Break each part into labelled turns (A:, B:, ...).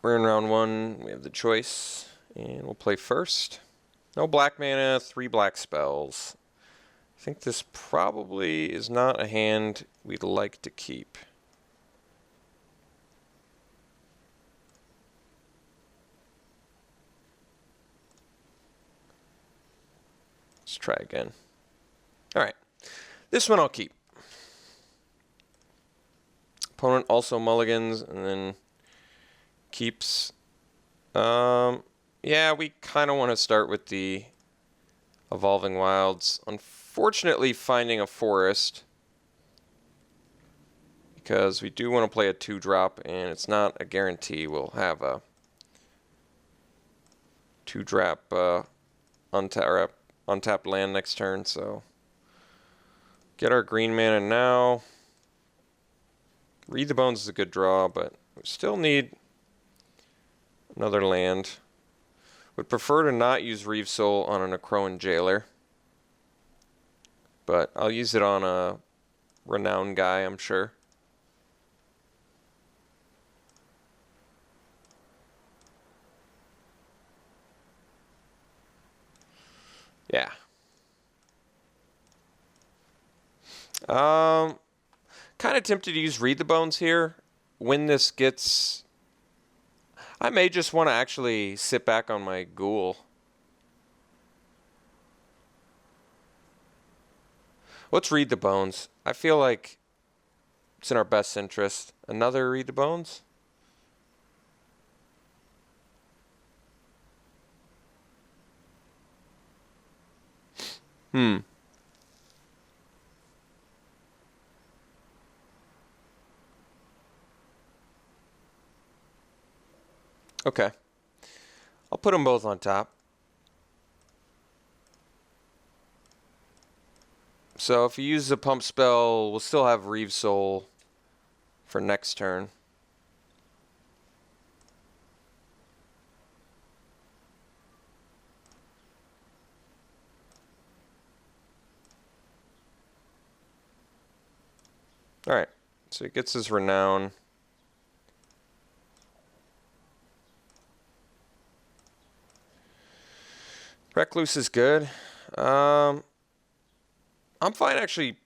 A: We're in round 1. We have the choice, and we'll play first. No black mana, 3 black spells. I think this probably is not a hand we'd like to keep. Let's try again. Alright, this one I'll keep. Opponent also mulligans, and then keeps. Yeah, we kind of want to start with the Evolving Wilds. Unfortunately, finding a forest, because we do want to play a 2-drop, and it's not a guarantee we'll have a 2-drop untapped land next turn. So get our green mana now. Read the Bones is a good draw, but we still need another land. Would prefer to not use Reeve Soul on a Necroan Jailer, but I'll use it on a Renown guy, I'm sure. Yeah. Kind of tempted to use Read the Bones here. When this gets... I may just want to actually sit back on my Ghoul. Let's Read the Bones. I feel like it's in our best interest. Another Read the Bones? Okay. I'll put them both on top. So if you use the pump spell, we'll still have Reeve Soul for next turn. Alright, so he gets his Renown. Recluse is good. I'm fine actually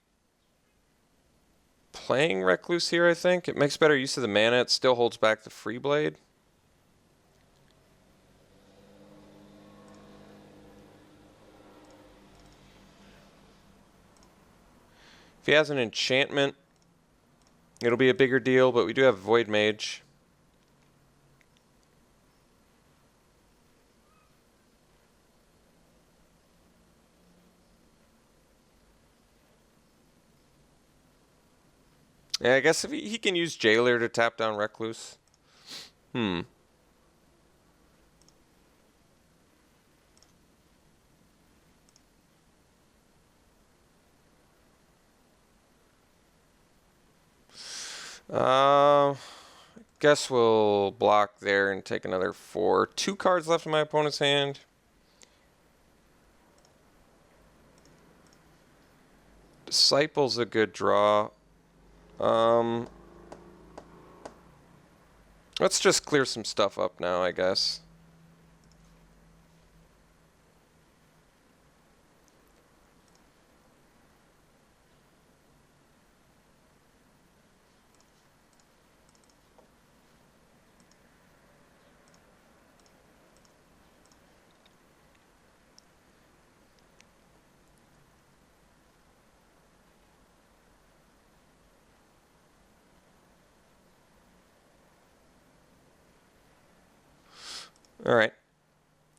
A: playing Recluse here, I think. It makes better use of the mana. It still holds back the Free Blade. If he has an enchantment, it'll be a bigger deal, but we do have Void Mage. Yeah, I guess if he can use Jailer to tap down Recluse. Guess we'll block there and take another 4. 2 cards left in my opponent's hand. Disciple's a good draw. Let's just clear some stuff up now, I guess. Alright.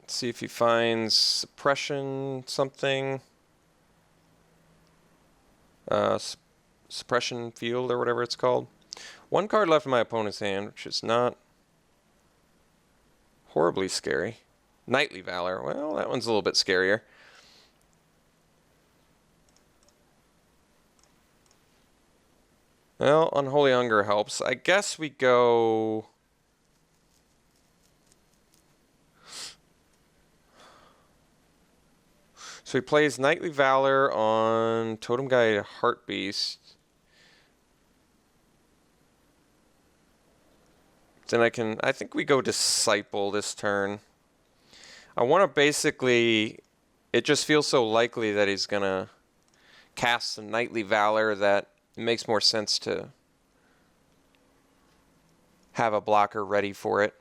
A: Let's see if he finds suppression something. Suppression field or whatever it's called. 1 card left in my opponent's hand, which is not horribly scary. Knightly Valor. Well, that one's a little bit scarier. Well, Unholy Hunger helps. I guess we go... So he plays Knightly Valor on Totem Guide Heartbeast. Then I think we go Disciple this turn. I want to basically, it just feels so likely that he's going to cast some Knightly Valor that it makes more sense to have a blocker ready for it.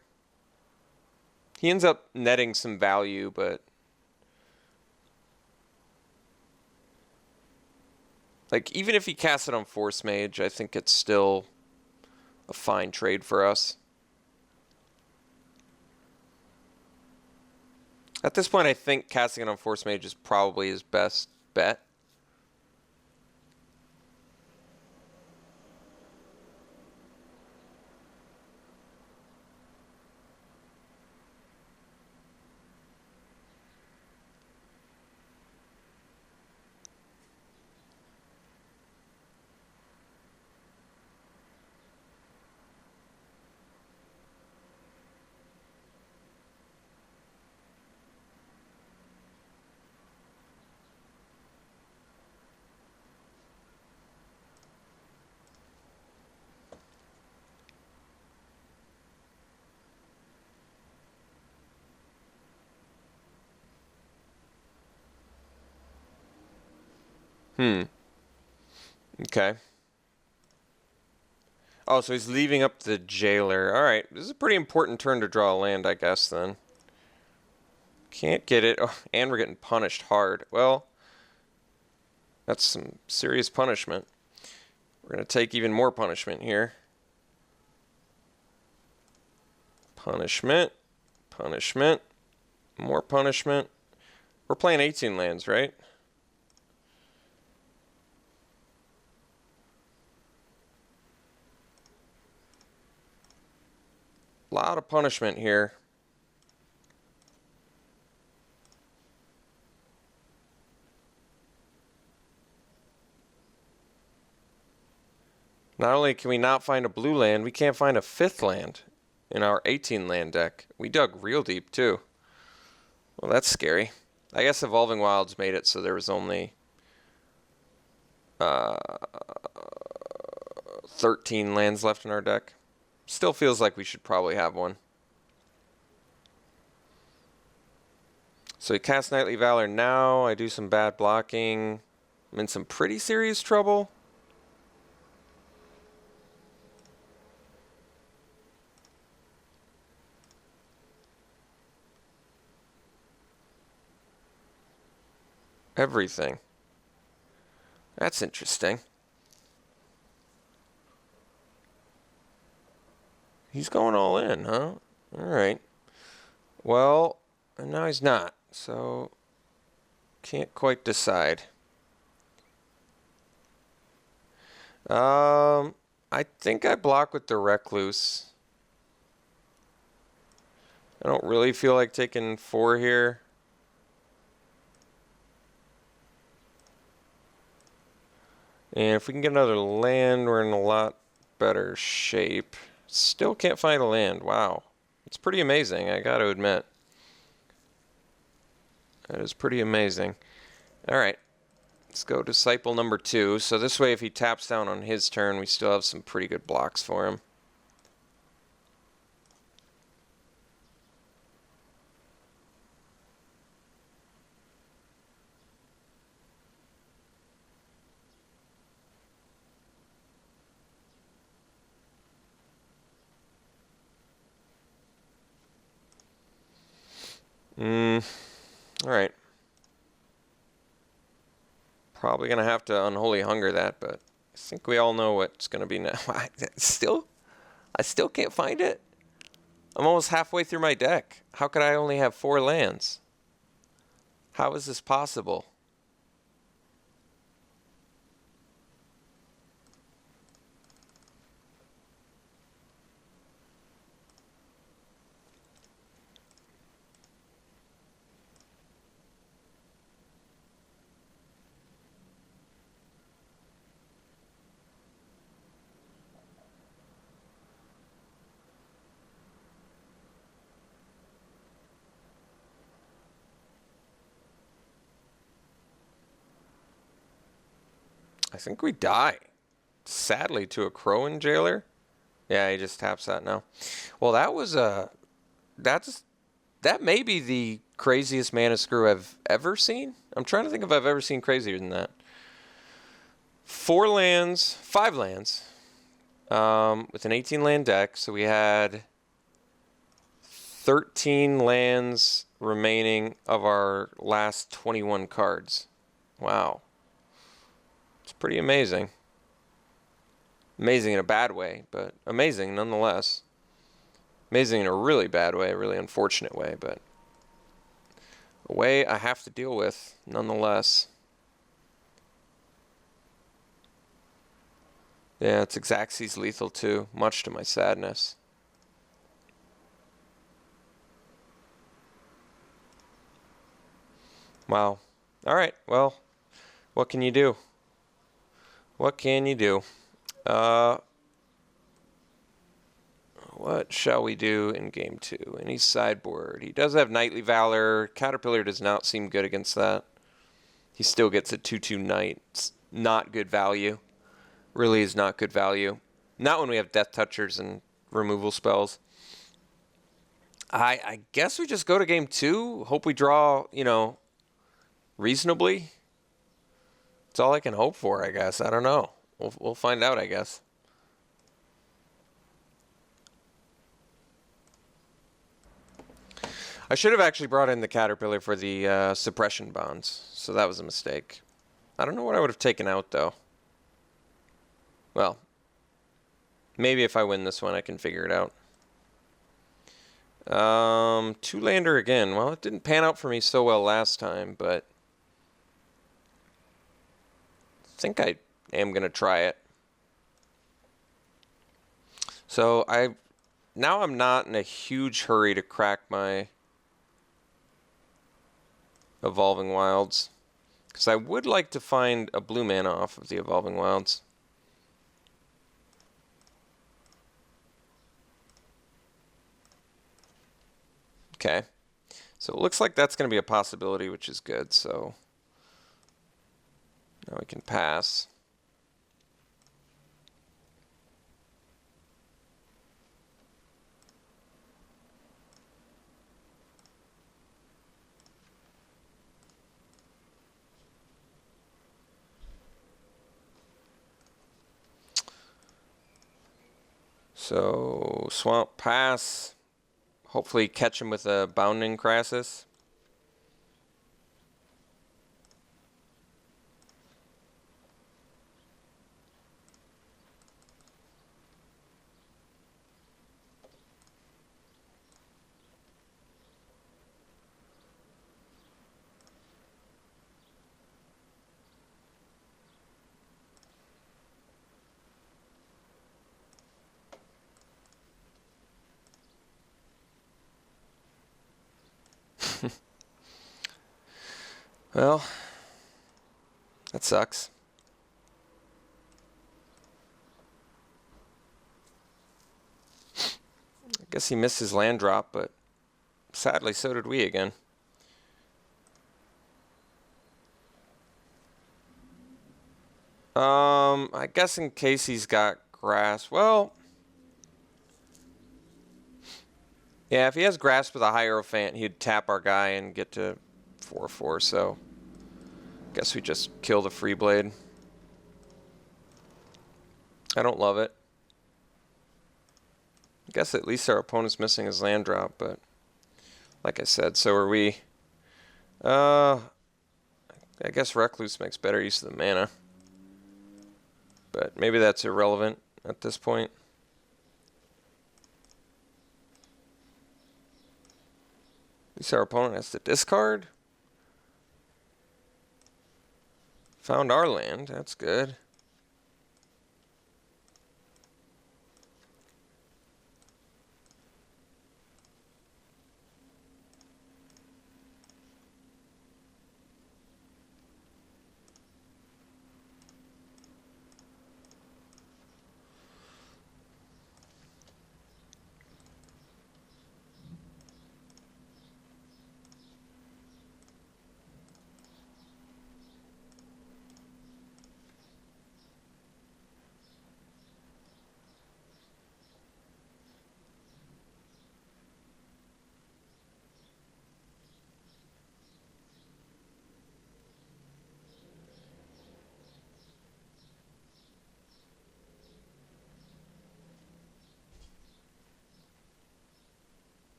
A: He ends up netting some value, but like even if he casts it on Force Mage, I think it's still a fine trade for us. At this point, I think casting it on Force Mage is probably his best bet. Okay. Oh, so he's leaving up the Jailer. All right, this is a pretty important turn to draw a land, I guess, then. Can't get it. Oh, and we're getting punished hard. Well, that's some serious punishment. We're going to take even more punishment here. Punishment. Punishment. More punishment. We're playing 18 lands, right? A lot of punishment here. Not only can we not find a blue land, we can't find a 5th land in our 18 land deck. We dug real deep too. Well, that's scary. I guess Evolving Wilds made it so there was only 13 lands left in our deck. Still feels like we should probably have one. So we cast Knightly Valor now. I do some bad blocking. I'm in some pretty serious trouble. Everything. That's interesting. He's going all in, huh? All right. Well, and now he's not, so can't quite decide. I think I block with the Recluse. I don't really feel like taking 4 here. And if we can get another land, we're in a lot better shape. Still can't find a land. Wow. It's pretty amazing, I gotta admit. That is pretty amazing. Alright. Let's go Disciple number 2. So this way, if he taps down on his turn, we still have some pretty good blocks for him. Alright. Probably going to have to Unholy Hunger that, but I think we all know what's going to be now. I still can't find it. I'm almost halfway through my deck. How could I only have 4 lands? How is this possible? I think we die. Sadly, to a Crowan Jailer. Yeah, he just taps that now. Well, that was that may be the craziest mana screw I've ever seen. I'm trying to think if I've ever seen crazier than that. 4 lands, 5 lands, with an 18 land deck. So we had 13 lands remaining of our last 21 cards. Wow. It's pretty amazing. Amazing in a bad way, but amazing nonetheless. Amazing in a really bad way, a really unfortunate way, but a way I have to deal with nonetheless. Yeah, it's Xaxes lethal too, much to my sadness. Wow. Alright, well, what can you do? What can you do? What shall we do in game 2? Any sideboard. He does have Knightly Valor. Caterpillar does not seem good against that. He still gets a 2/2 Knight. It's not good value. Really is not good value. Not when we have Death Touchers and removal spells. I guess we just go to game 2. Hope we draw, reasonably. That's all I can hope for, I guess. I don't know. We'll find out, I guess. I should have actually brought in the Caterpillar for the suppression bonds, so that was a mistake. I don't know what I would have taken out, though. Well, maybe if I win this one, I can figure it out. 2-lander again. Well, it didn't pan out for me so well last time, but I think I am going to try it. So now I'm not in a huge hurry to crack my Evolving Wilds, because I would like to find a blue mana off of the Evolving Wilds. Okay, so it looks like that's going to be a possibility, which is good. So now we can pass. So Swamp pass. Hopefully catch him with a Bounding Crassus. Well, that sucks. I guess he missed his land drop, but sadly so did we again. I guess in case he's got grass. Well, yeah, if he has grass with a Hierophant, he'd tap our guy and get to 4/4, so guess we just kill the Free Blade. I don't love it. I guess at least our opponent's missing his land drop, but like I said, so are we. I guess Recluse makes better use of the mana. But maybe that's irrelevant at this point. At least our opponent has to discard. Found our land. That's good.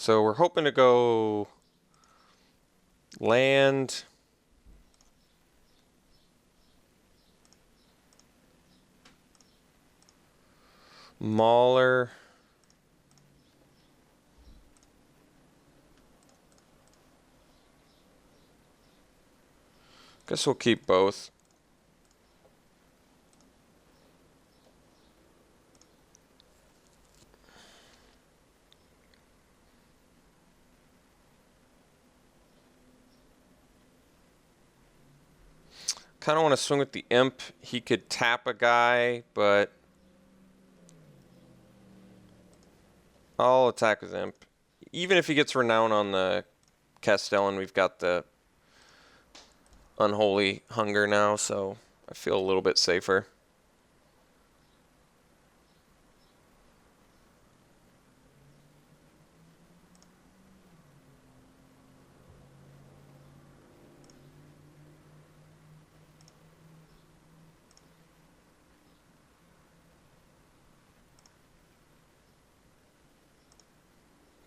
A: So we're hoping to go land. Mauler. Guess we'll keep both. Kind of want to swing with the imp. He could tap a guy, but I'll attack with imp. Even if he gets renown on the Castellan, we've got the Unholy Hunger now, so I feel a little bit safer.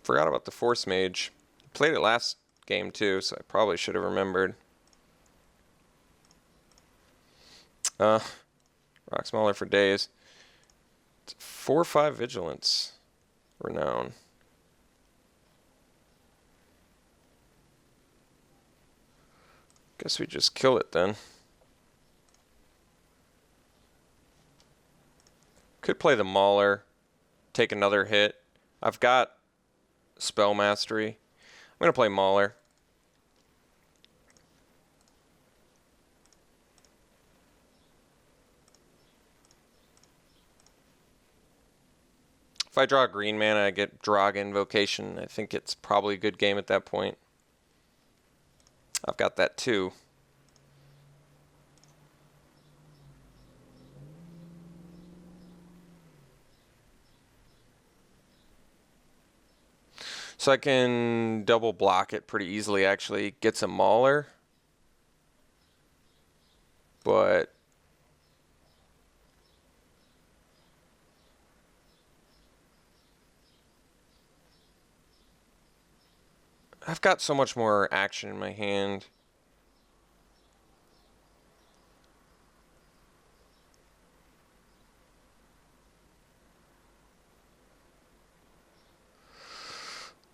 A: Forgot about the Force Mage. Played it last game too, so I probably should have remembered. Rock Smaller for days. It's 4/5 Vigilance. Renown. Guess we just kill it then. Could play the Mauler. Take another hit. I've got Spell Mastery. I'm going to play Mauler. If I draw green mana, I get Drog Invocation. I think it's probably a good game at that point. I've got that too. So I can double block it pretty easily, actually. Gets a Mauler. But I've got so much more action in my hand.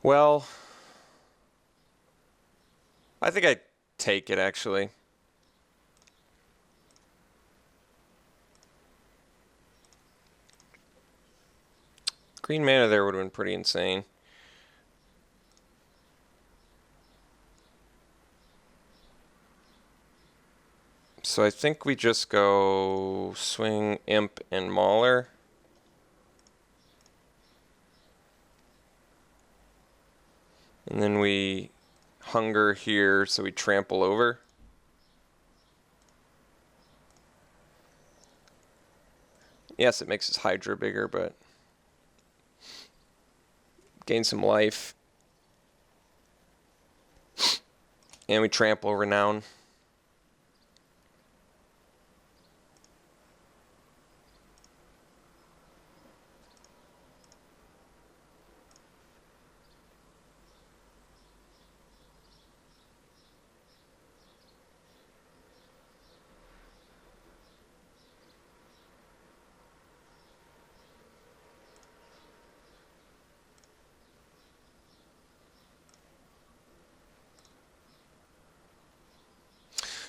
A: Well, I think I take it, actually. Green mana there would have been pretty insane. So I think we just go swing Imp and Mauler. And then we hunger here, so we trample over. Yes, it makes his Hydra bigger, but gain some life. And we trample Renown.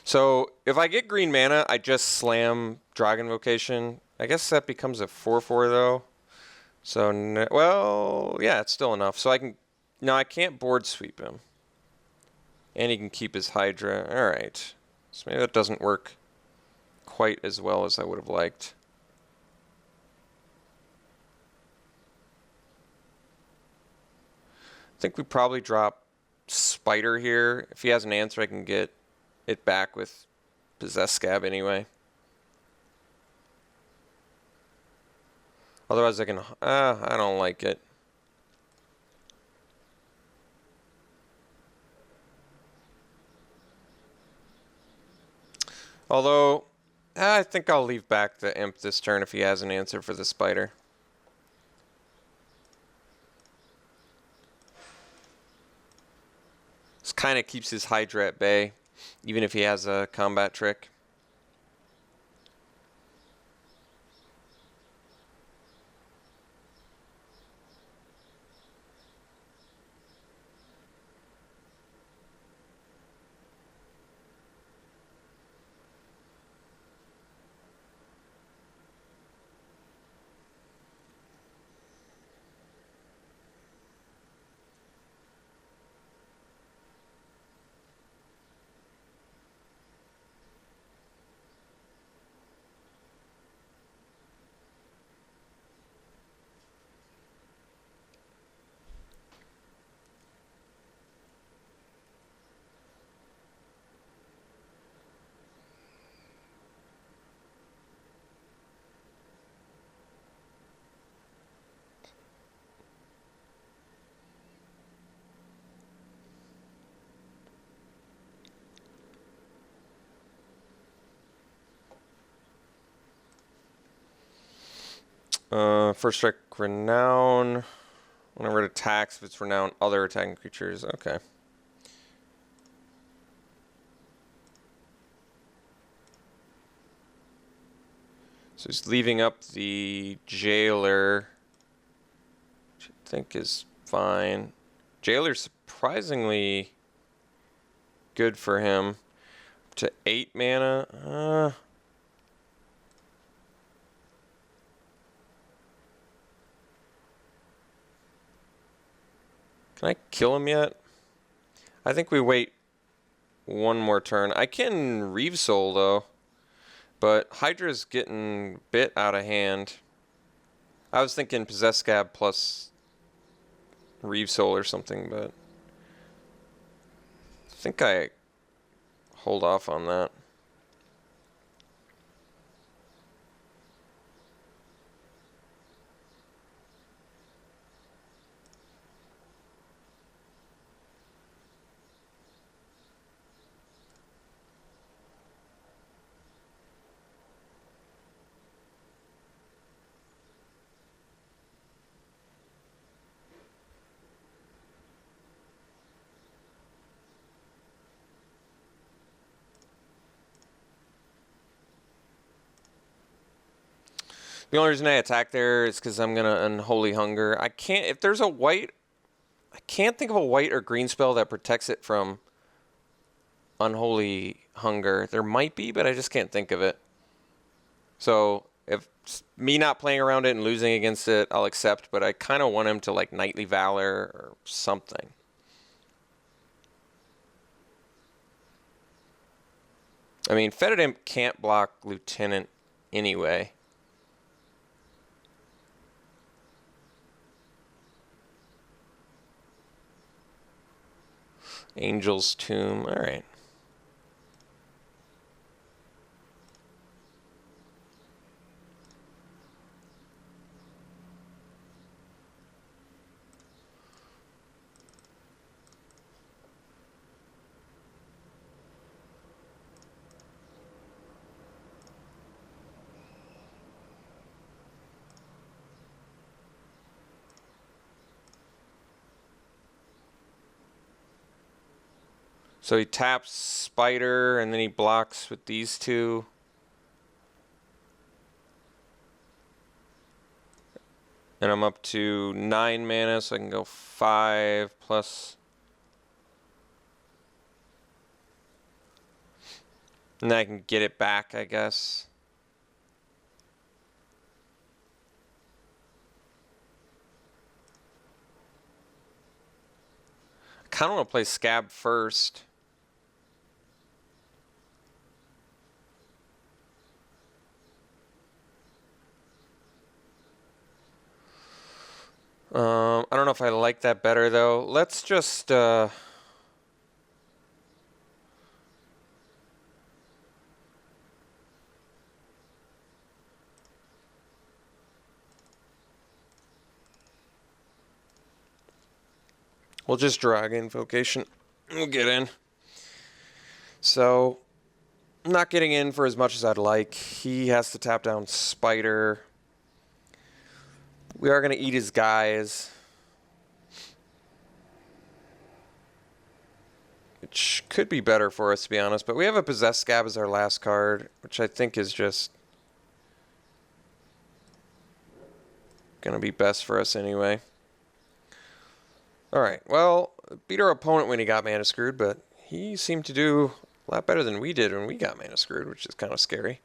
A: So if I get green mana, I just slam Dragon Vocation. I guess that becomes a 4/4 though. So well, yeah, it's still enough. So I can no, I can't board sweep him, and he can keep his Hydra. All right, so maybe that doesn't work quite as well as I would have liked. I think we probably drop Spider here. If he has an answer, I can get it back with Possess Scab anyway. Otherwise I can, I don't like it. Although, I think I'll leave back the Imp this turn if he has an answer for the Spider. kind of keeps his Hydra at bay, even if he has a combat trick. First strike renown. Whenever it attacks, if it's renown, other attacking creatures. Okay. So he's leaving up the Jailer, which I think is fine. Jailer's surprisingly good for him. Up to 8 mana. Can I kill him yet? I think we wait one more turn. I can Reave Soul though, but Hydra's getting a bit out of hand. I was thinking Possess Scab plus Reave Soul or something, but I think I hold off on that. The only reason I attack there is because I'm going to Unholy Hunger. I can't, if there's a white, I can't think of a white or green spell that protects it from Unholy Hunger. There might be, but I just can't think of it. So if me not playing around it and losing against it, I'll accept, but I kind of want him to like Knightly Valor or something. I mean, Fetid Imp can't block Lieutenant anyway. Angel's Tomb. All right. So he taps Spider, and then he blocks with these two. And I'm up to 9 mana, so I can go 5 plus. And then I can get it back, I guess. I kind of want to play Scab first. I don't know if I like that better, though. Let's just... we'll just drag Invocation. We'll get in. So, I'm not getting in for as much as I'd like. He has to tap down Spider. We are going to eat his guys. which could be better for us, to be honest. But we have a Possessed Scab as our last card, which I think is just going to be best for us anyway. Alright, well, beat our opponent when he got mana screwed, but he seemed to do a lot better than we did when we got mana screwed, which is kind of scary.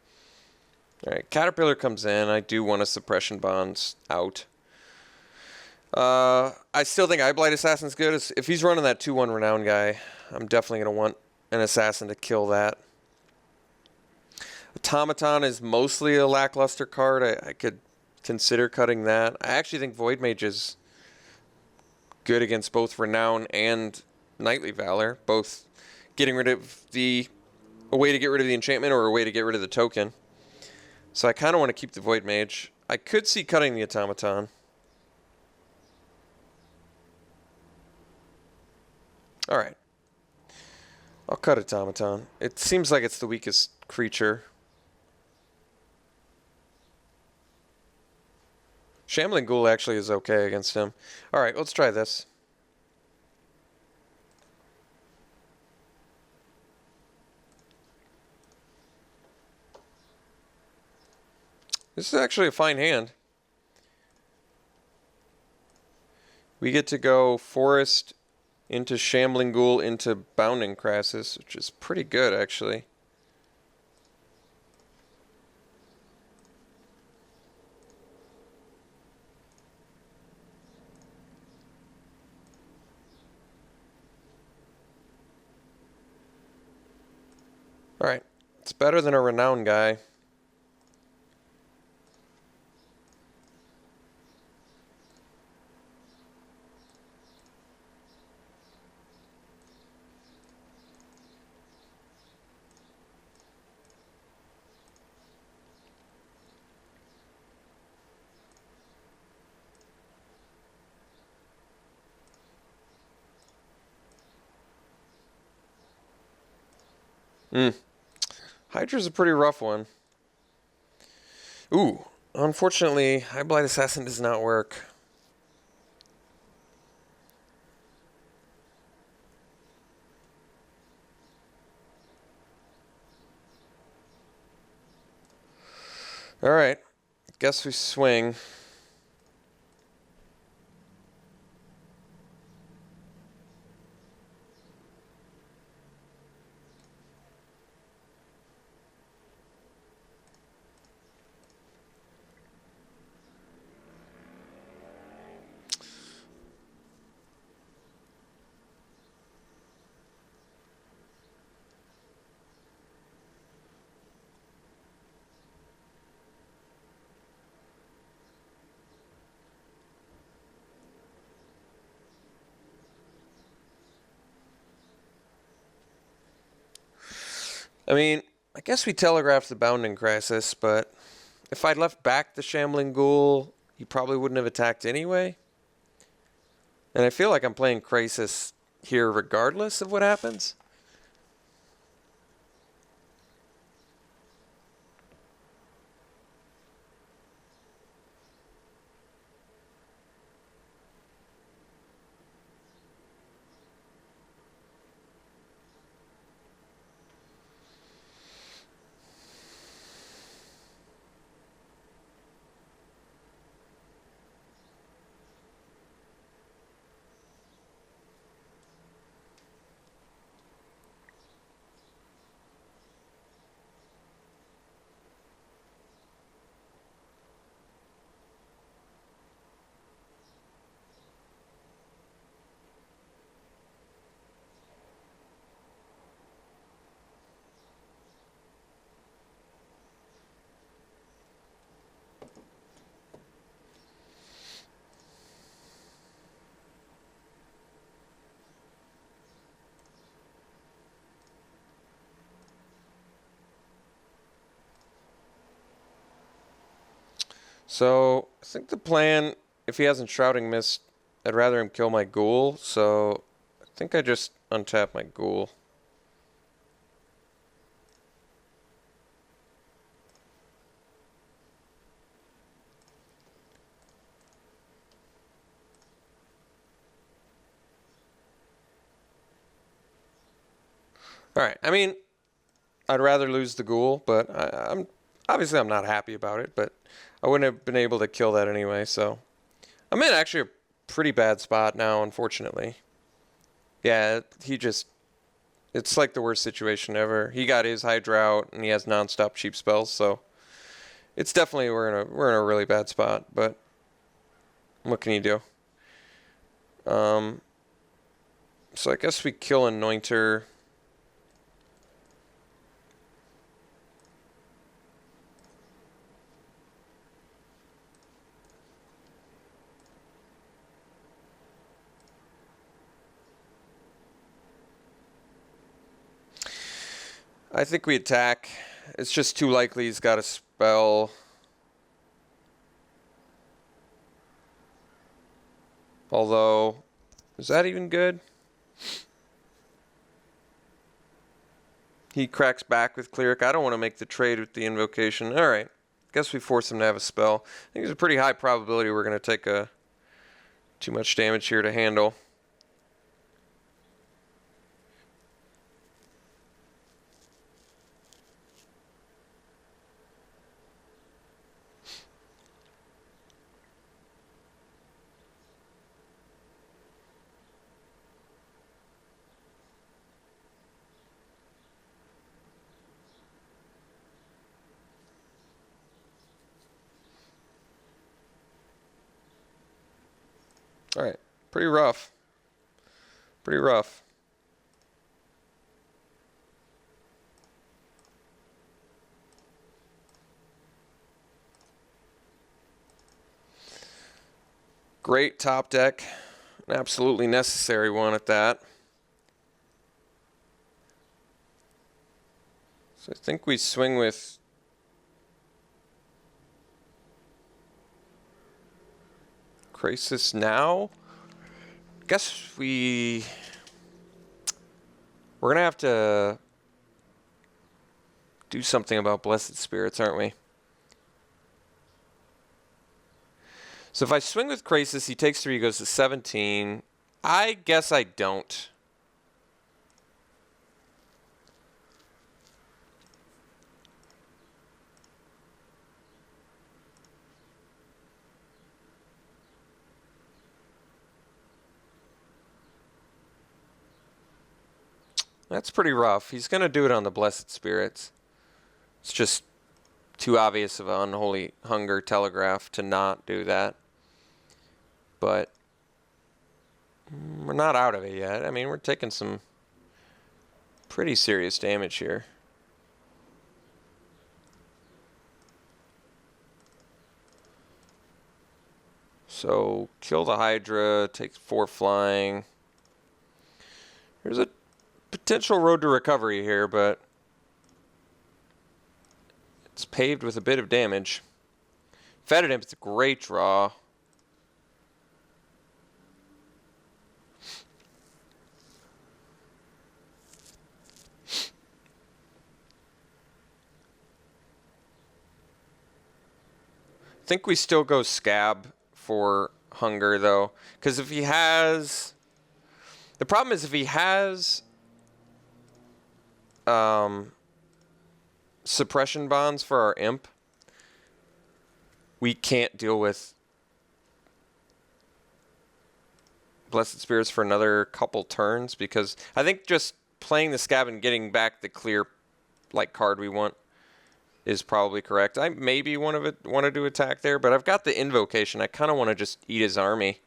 A: Alright, Caterpillar comes in. I do want a Suppression Bonds out. I still think Eyeblight Assassin's good. If he's running that 2-1 Renown guy, I'm definitely going to want an Assassin to kill that. Automaton is mostly a lackluster card. I could consider cutting that. I actually think Void Mage is good against both Renown and Knightly Valor. Both getting rid of a way to get rid of the enchantment or a way to get rid of the token. So I kind of want to keep the Void Mage. I could see cutting the Automaton. Alright. I'll cut Automaton. It seems like it's the weakest creature. Shambling Ghoul actually is okay against him. Alright, let's try this. This is actually a fine hand. We get to go Forest into Shambling Ghoul into Bounding Crassus, which is pretty good actually. Alright, it's better than a Renown guy. Hydra's a pretty rough one. Ooh, unfortunately, Eyeblight Assassin does not work. Alright, guess we swing. I mean, I guess we telegraphed the Bounding Crassus, but if I'd left back the Shambling Ghoul, he probably wouldn't have attacked anyway. And I feel like I'm playing Crassus here regardless of what happens. So, I think the plan, if he hasn't Shrouding Mist, I'd rather him kill my Ghoul, so I think I just untap my Ghoul. Alright, I mean, I'd rather lose the ghoul, but I'm obviously I'm not happy about it, but I wouldn't have been able to kill that anyway, so I'm in actually a pretty bad spot now, unfortunately. Yeah, it's like the worst situation ever. He got his Hydra out and he has non-stop cheap spells, so it's definitely we're in a really bad spot, but what can you do? So I guess we kill Anointer. I think we attack. It's just too likely he's got a spell. Although, is that even good? He cracks back with Cleric. I don't want to make the trade with the invocation. Alright. Guess we force him to have a spell. I think there's a pretty high probability we're going to take too much damage here to handle. Alright. Pretty rough. Pretty rough. Great top deck. An absolutely necessary one at that. So I think we swing with Crisis now. Guess we're gonna have to do something about Blessed Spirits, aren't we? So if I swing with Crisis, he takes 3, he goes to 17. I guess I don't. That's pretty rough. He's going to do it on the Blessed Spirits. It's just too obvious of an Unholy Hunger Telegraph to not do that. But we're not out of it yet. I mean, we're taking some pretty serious damage here. So, kill the Hydra, takes 4 flying. There's a potential road to recovery here, but it's paved with a bit of damage. Fetid Imp is a great draw. I think we still go Scab for Hunger, though. Because if he has... The problem is if he has... suppression bonds for our Imp, we can't deal with Blessed Spirits for another couple turns, because I think just playing the Scab and getting back the clear card we want is probably correct. I maybe want to do attack there, but I've got the Invocation. I kind of want to just eat his army.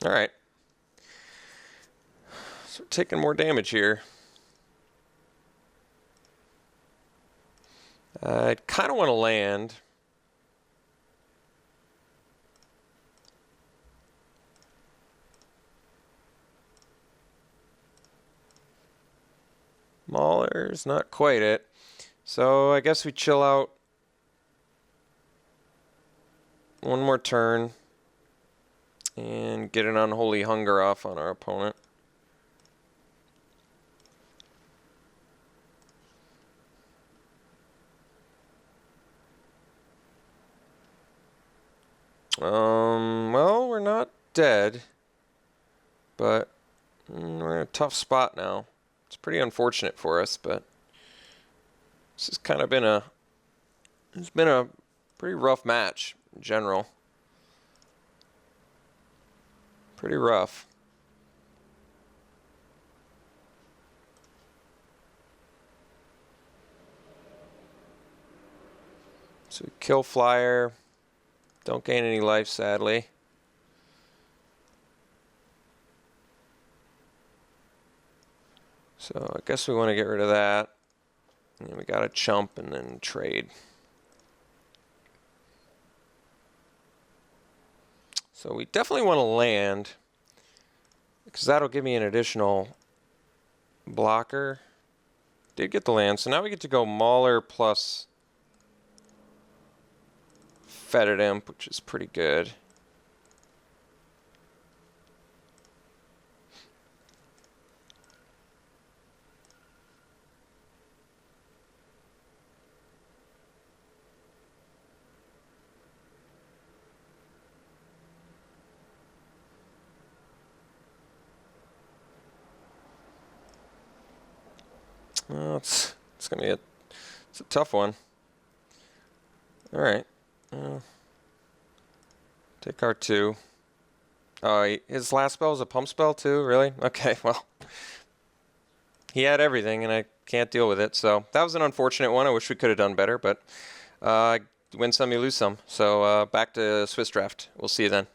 A: Alright. So we're taking more damage here. I kind of want to land. Mauler's not quite it. So I guess we chill out one more turn and get an Unholy Hunger off on our opponent. Well, we're not dead, but we're in a tough spot now. It's pretty unfortunate for us, but this has kind of been it's been a pretty rough match in general. Pretty rough. So we kill Flyer. Don't gain any life, sadly. So I guess we want to get rid of that. And we got to chump and then trade. So we definitely want to land, because that'll give me an additional blocker. Did get the land, so now we get to go Mauler plus Fetid Imp, which is pretty good. Well, it's gonna be it's a tough one. All right, take our 2. Oh, his last spell was a pump spell too. Really? Okay, well, he had everything, and I can't deal with it. So that was an unfortunate one. I wish we could have done better, but win some, you lose some. So back to Swiss draft. We'll see you then.